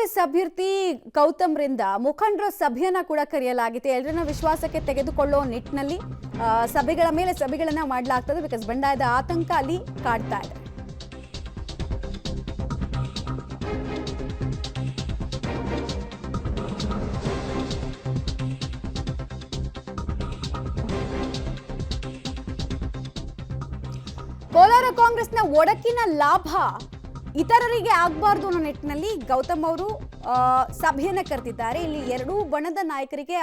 ಕಾಂಗ್ರೆಸ್ ಅಭ್ಯರ್ಥಿ ಗೌತಮ್ರಿಂದ ಮುಖಂಡರ ಸಭೆಯನ್ನ ಕೂಡ ಕರೆಯಲಾಗಿದೆ. ಎಲ್ಲರನ್ನ ವಿಶ್ವಾಸಕ್ಕೆ ತೆಗೆದುಕೊಳ್ಳೋ ನಿಟ್ಟಿನಲ್ಲಿ ಸಭೆಗಳ ಮೇಲೆ ಸಭೆಗಳನ್ನ ಮಾಡಲಾಗ್ತದೆ. ಬಿಕಾಸ್ ಬಂಡಾಯದ ಆತಂಕ ಅಲ್ಲಿ ಕಾಡ್ತಾ ಇದೆ. ಕೋಲಾರ ಕಾಂಗ್ರೆಸ್ನ ಒಡಕಿನ ಲಾಭ ಇತರರಿಗೆ ಆಗಬಾರ್ದು ಅನ್ನೋ ನಿಟ್ಟಿನಲ್ಲಿ ಗೌತಮ್ ಅವರು ಸಭೆಯನ್ನ ಕರೆದಿದ್ದಾರೆ. ಇಲ್ಲಿ ಎರಡೂ ಬಣದ ನಾಯಕರಿಗೆ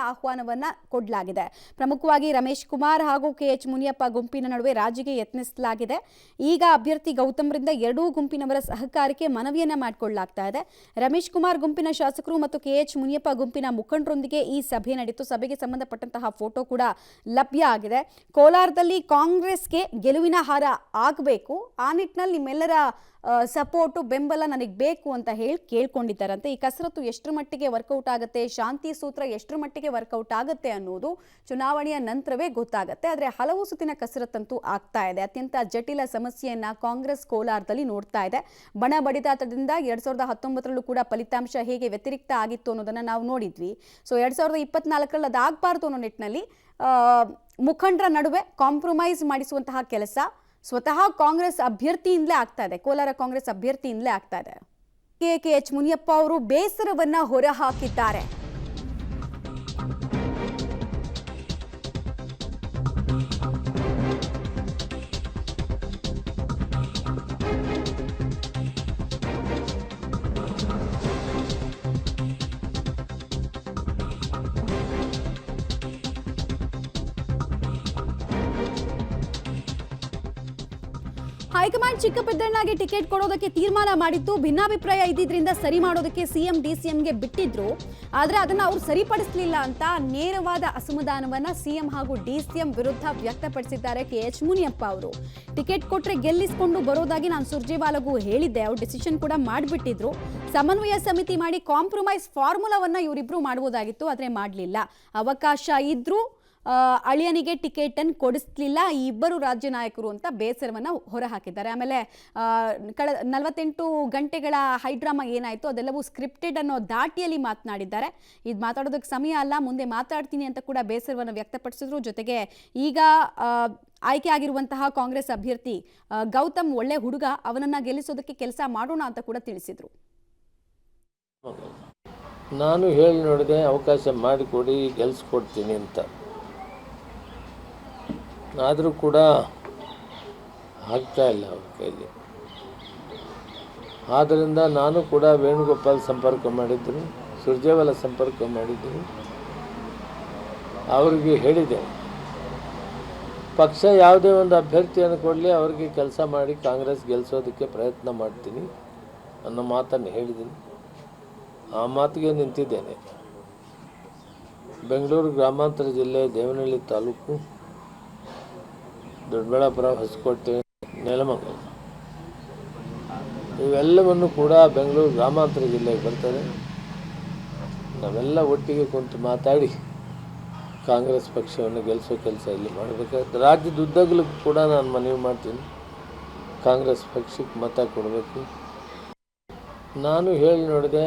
ಆಹ್ವಾನವನ್ನ ಕೊಡಲಾಗಿದೆ. ಪ್ರಮುಖವಾಗಿ ರಮೇಶ್ ಕುಮಾರ್ ಹಾಗೂ KH ಮುನಿಯಪ್ಪ ಗುಂಪಿನ ನಡುವೆ ರಾಜಿಗೆ ಯತ್ನಿಸಲಾಗಿದೆ. ಈಗ ಅಭ್ಯರ್ಥಿ ಗೌತಮ್ರಿಂದ ಎರಡೂ ಗುಂಪಿನವರ ಸಹಕಾರಕ್ಕೆ ಮನವಿಯನ್ನ ಮಾಡಿಕೊಳ್ಳಲಾಗ್ತಾ ಇದೆ. ರಮೇಶ್ ಕುಮಾರ್ ಗುಂಪಿನ ಶಾಸಕರು ಮತ್ತು KH ಮುನಿಯಪ್ಪ ಗುಂಪಿನ ಮುಖಂಡರೊಂದಿಗೆ ಈ ಸಭೆ ನಡೆಯಿತು. ಸಭೆಗೆ ಸಂಬಂಧಪಟ್ಟಂತಹ ಫೋಟೋ ಕೂಡ ಲಭ್ಯ ಆಗಿದೆ. ಕೋಲಾರದಲ್ಲಿ ಕಾಂಗ್ರೆಸ್ಗೆ ಗೆಲುವಿನ ಹಾರ ಆಗಬೇಕು, ಆ ನಿಟ್ಟಿನಲ್ಲಿ ನಿಮ್ಮೆಲ್ಲರ ಸಪೋರ್ಟು ಬೆಂಬಲ ನನಗೆ ಬೇಕು ಅಂತ ಹೇಳಿ ಕೇಳ್ಕೊಂಡಿದ್ದಾರಂತೆ. ಈ ಕಸರತ್ತು ಎಷ್ಟರ ಮಟ್ಟಿಗೆ ವರ್ಕೌಟ್ ಆಗುತ್ತೆ, ಶಾಂತಿ ಸೂತ್ರ ಎಷ್ಟರ ಮಟ್ಟಿಗೆ ವರ್ಕೌಟ್ ಆಗುತ್ತೆ ಅನ್ನೋದು ಚುನಾವಣೆಯ ನಂತರವೇ ಗೊತ್ತಾಗುತ್ತೆ. ಆದರೆ ಹಲವು ಸುತ್ತಿನ ಕಸರತ್ತಂತೂ ಆಗ್ತಾ ಇದೆ. ಅತ್ಯಂತ ಜಟಿಲ ಸಮಸ್ಯೆಯನ್ನ ಕಾಂಗ್ರೆಸ್ ಕೋಲಾರದಲ್ಲಿ ನೋಡ್ತಾ ಇದೆ. ಬಣ ಬಡಿದಾಟದಿಂದ 2019ರಲ್ಲೂ ಕೂಡ ಫಲಿತಾಂಶ ಹೇಗೆ ವ್ಯತಿರಿಕ್ತ ಆಗಿತ್ತು ಅನ್ನೋದನ್ನ ನಾವು ನೋಡಿದ್ವಿ. ಸೊ 2024ರಲ್ಲಿ ಅದಾಗಬಾರ್ದು ಅನ್ನೋ ನಿಟ್ಟಿನಲ್ಲಿ ಮುಖಂಡರ ನಡುವೆ ಕಾಂಪ್ರಮೈಸ್ ಮಾಡಿಸುವಂತಹ ಕೆಲಸ ಸ್ವತಃ ಕಾಂಗ್ರೆಸ್ ಅಭ್ಯರ್ಥಿಯಿಂದಲೇ ಆಗ್ತಾ ಇದೆ. ಕೋಲಾರ ಕಾಂಗ್ರೆಸ್ ಅಭ್ಯರ್ಥಿಯಿಂದಲೇ ಆಗ್ತಾ ಇದೆ. KH ಮುನಿಯಪ್ಪ ಅವರು ಬೇಸರವನ್ನ ಹೊರಹಾಕಿದ್ದಾರೆ. ಹೈಕಮಾಂಡ್ ಚಿಕ್ಕಪೆದ್ದಣ್ಣಗೆ ಟಿಕೆಟ್ ಕೊಡೋದಕ್ಕೆ ತೀರ್ಮಾನ ಮಾಡಿತ್ತು. ಭಿನ್ನಾಭಿಪ್ರಾಯ ಇದ್ದಿದ್ರಿಂದ ಸರಿ ಮಾಡೋದಕ್ಕೆ CM DCMಗೆ ಬಿಟ್ಟಿದ್ರು. ಆದರೆ ಅದನ್ನು ಅವರು ಸರಿಪಡಿಸಲಿಲ್ಲ ಅಂತ ನೇರವಾದ ಅಸಮಾಧಾನವನ್ನ CM ಹಾಗೂ DCM ವಿರುದ್ಧ ವ್ಯಕ್ತಪಡಿಸಿದ್ದಾರೆ KH ಮುನಿಯಪ್ಪ ಅವರು. ಟಿಕೆಟ್ ಕೊಟ್ಟರೆ ಗೆಲ್ಲಿಸಿಕೊಂಡು ಬರೋದಾಗಿ ನಾನು ಸುರ್ಜೇವಾಲಾಗೂ ಹೇಳಿದ್ದೆ. ಅವರು ಡಿಸಿಷನ್ ಕೂಡ ಮಾಡಿಬಿಟ್ಟಿದ್ರು. ಸಮನ್ವಯ ಸಮಿತಿ ಮಾಡಿ ಕಾಂಪ್ರಮೈಸ್ ಫಾರ್ಮುಲಾವನ್ನ ಇವರಿಬ್ರು ಮಾಡಬಹುದಾಗಿತ್ತು, ಆದರೆ ಮಾಡಲಿಲ್ಲ. ಅವಕಾಶ ಇದ್ರೂ ಅಳಿಯನಿಗೆ ಟಿಕೆಟ್ ಅನ್ನು ಕೊಡಿಸ್ಲಿಲ್ಲ ಈ ಇಬ್ಬರು ರಾಜ್ಯ ನಾಯಕರು ಅಂತ ಬೇಸರವನ್ನ ಹೊರಹಾಕಿದ್ದಾರೆ. ಆಮೇಲೆ 48 ಗಂಟೆಗಳ ಹೈಡ್ರಾಮಾ ಏನಾಯಿತು ಅದೆಲ್ಲವೂ ಸ್ಕ್ರಿಪ್ಟೆಡ್ ಅನ್ನೋ ದಾಟಿಯಲ್ಲಿ ಮಾತನಾಡಿದ್ದಾರೆ. ಇದು ಮಾತಾಡೋದಕ್ಕೆ ಸಮಯ ಅಲ್ಲ, ಮುಂದೆ ಮಾತಾಡ್ತೀನಿ ಅಂತ ಕೂಡ ಬೇಸರವನ್ನು ವ್ಯಕ್ತಪಡಿಸಿದ್ರು. ಜೊತೆಗೆ ಈಗ ಆಯ್ಕೆ ಆಗಿರುವಂತಹ ಕಾಂಗ್ರೆಸ್ ಅಭ್ಯರ್ಥಿ ಗೌತಮ್ ಒಳ್ಳೆ ಹುಡುಗ, ಅವನನ್ನ ಗೆಲ್ಲಿಸೋದಕ್ಕೆ ಕೆಲಸ ಮಾಡೋಣ ಅಂತ ಕೂಡ ತಿಳಿಸಿದ್ರು. ನಾನು ಹೇಳಿ ನೋಡಿದೆ, ಅವಕಾಶ ಮಾಡಿಕೊಡಿ, ಗೆಲ್ಲಿಸ್ಕೊಡ್ತೀನಿ ಅಂತ. ಆದರೂ ಕೂಡ ಆಗ್ತಾ ಇಲ್ಲ ಅವ್ರ ಕೈಲಿ. ಆದ್ದರಿಂದ ನಾನು ಕೂಡ ವೇಣುಗೋಪಾಲ್ ಸಂಪರ್ಕ ಮಾಡಿದ್ದೀನಿ, ಸುರ್ಜೇವಾಲಾ ಸಂಪರ್ಕ ಮಾಡಿದ್ದೀನಿ. ಅವ್ರಿಗೆ ಹೇಳಿದೆ, ಪಕ್ಷ ಯಾವುದೇ ಒಂದು ಅಭ್ಯರ್ಥಿಯನ್ನು ಕೊಡಲಿ, ಅವ್ರಿಗೆ ಕೆಲಸ ಮಾಡಿ ಕಾಂಗ್ರೆಸ್ ಗೆಲ್ಲಿಸೋದಕ್ಕೆ ಪ್ರಯತ್ನ ಮಾಡ್ತೀನಿ ಅನ್ನೋ ಮಾತನ್ನು ಹೇಳಿದ್ದೀನಿ. ಆ ಮಾತಿಗೆ ನಿಂತಿದ್ದೇನೆ. ಬೆಂಗಳೂರು ಗ್ರಾಮಾಂತರ ಜಿಲ್ಲೆ ದೇವನಹಳ್ಳಿ ತಾಲೂಕು, ದೊಡ್ಡಬಳ್ಳಾಪುರ, ಹೊಸಕೋಟೆ, ನೆಲಮಂಗಲ ಇವೆಲ್ಲವನ್ನು ಕೂಡ ಬೆಂಗಳೂರು ಗ್ರಾಮಾಂತರ ಜಿಲ್ಲೆಗೆ ಬರ್ತದೆ. ನಾವೆಲ್ಲ ಒಟ್ಟಿಗೆ ಕುಂತು ಮಾತಾಡಿ ಕಾಂಗ್ರೆಸ್ ಪಕ್ಷವನ್ನು ಗೆಲ್ಲಿಸೋ ಕೆಲಸ ಇಲ್ಲಿ ಮಾಡಬೇಕಾಗುತ್ತೆ. ರಾಜ್ಯದ ಉದ್ದಗಲೂ ಕೂಡ ನಾನು ಮನವಿ ಮಾಡ್ತೀನಿ, ಕಾಂಗ್ರೆಸ್ ಪಕ್ಷಕ್ಕೆ ಮತ ಕೊಡಬೇಕು. ನಾನು ಹೇಳಿ ನೋಡಿದೆ.